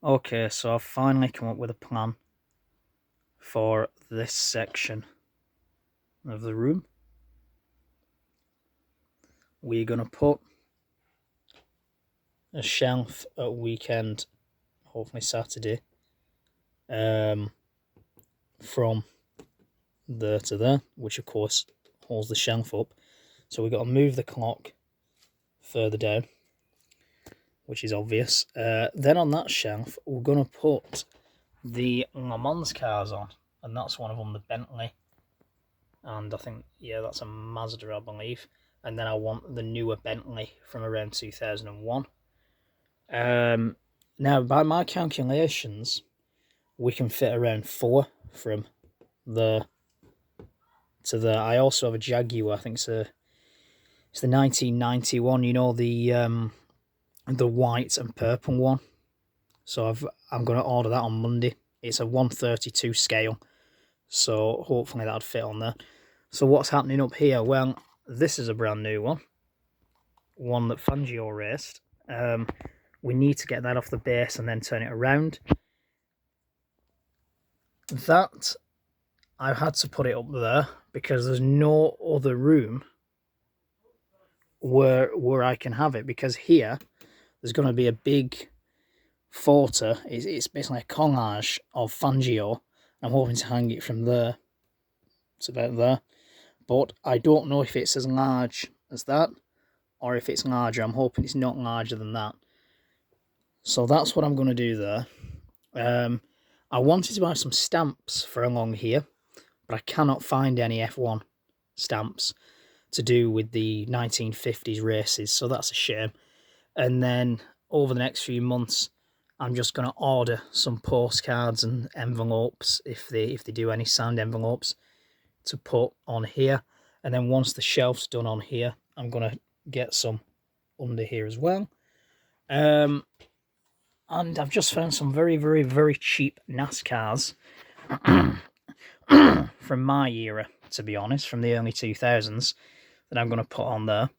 Okay, so I've finally come up with a plan for this section of the room. We're going to put a shelf at weekend, hopefully Saturday, from there to there, which of course holds the shelf up. So we've got to move the clock further down, which is obvious. Then on that shelf, we're going to put the Le Mans cars on, and that's one of them, the Bentley. And I think, yeah, that's a Mazda, I believe. And then I want the newer Bentley from around 2001. Now, by my calculations, we can fit around 4 from there to there. I also have a Jaguar. I think it's the 1991. You know, the white and purple one. So I'm going to order that on Monday. It's a 132 scale, so hopefully that'd fit on there. So what's happening up here? Well, this is a brand new one that Fangio raced. We need to get that off the base and then turn it around. That, I've had to put it up there because there's no other room where I can have it, because here there's going to be a big photo. It's basically a collage of Fangio. I'm hoping to hang it from there. It's about there. But I don't know if it's as large as that or if it's larger. I'm hoping it's not larger than that. So that's what I'm going to do there. I wanted to buy some stamps for along here, but I cannot find any F1 stamps to do with the 1950s races, so that's a shame. And then over the next few months, I'm just going to order some postcards and envelopes, if they do any signed envelopes, to put on here. And then once the shelf's done on here, I'm going to get some under here as well. And I've just found some very, very, very cheap NASCARs from my era, to be honest, from the early 2000s, that I'm going to put on there.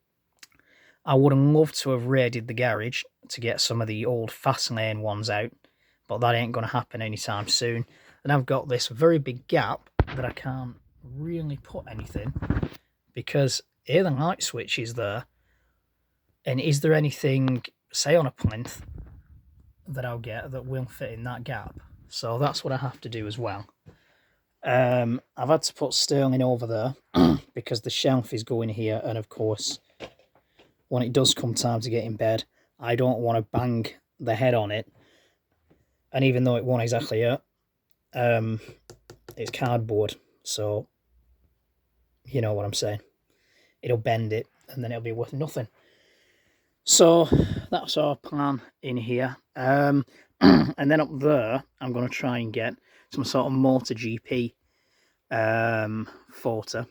I would have loved to have raided the garage to get some of the old Fastlane ones out, but that ain't going to happen anytime soon. And I've got this very big gap that I can't really put anything, because the light switch is there, and is there anything, say on a plinth, that I'll get that will fit in that gap? So that's what I have to do as well. I've had to put Sterling over there because the shelf is going here, and of course when it does come time to get in bed, I don't want to bang the head on it. And even though it won't exactly hurt, it's cardboard, so you know what I'm saying. It'll bend it, and then it'll be worth nothing. So that's our plan in here. And then up there, I'm going to try and get some sort of MotoGP photo.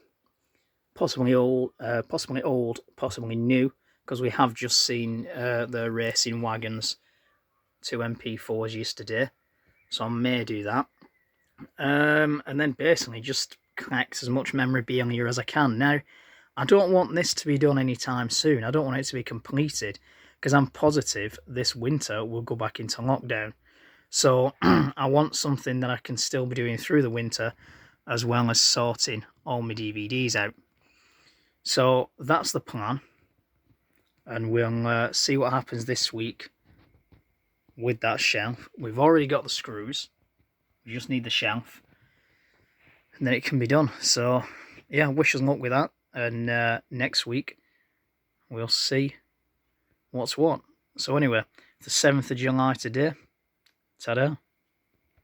Possibly old, possibly new, because we have just seen the racing wagons, 2 MP4s yesterday. So I may do that. And then basically just collect as much memorabilia as I can. Now, I don't want this to be done anytime soon. I don't want it to be completed, because I'm positive this winter we'll go back into lockdown. So I want something that I can still be doing through the winter, as well as sorting all my DVDs out. So that's the plan, and we'll see what happens this week with that shelf. We've already got the screws, we just need the shelf, and then it can be done. So yeah, wish us luck with that, and next week we'll see what's what. So anyway, the 7th of July today. Ta-da.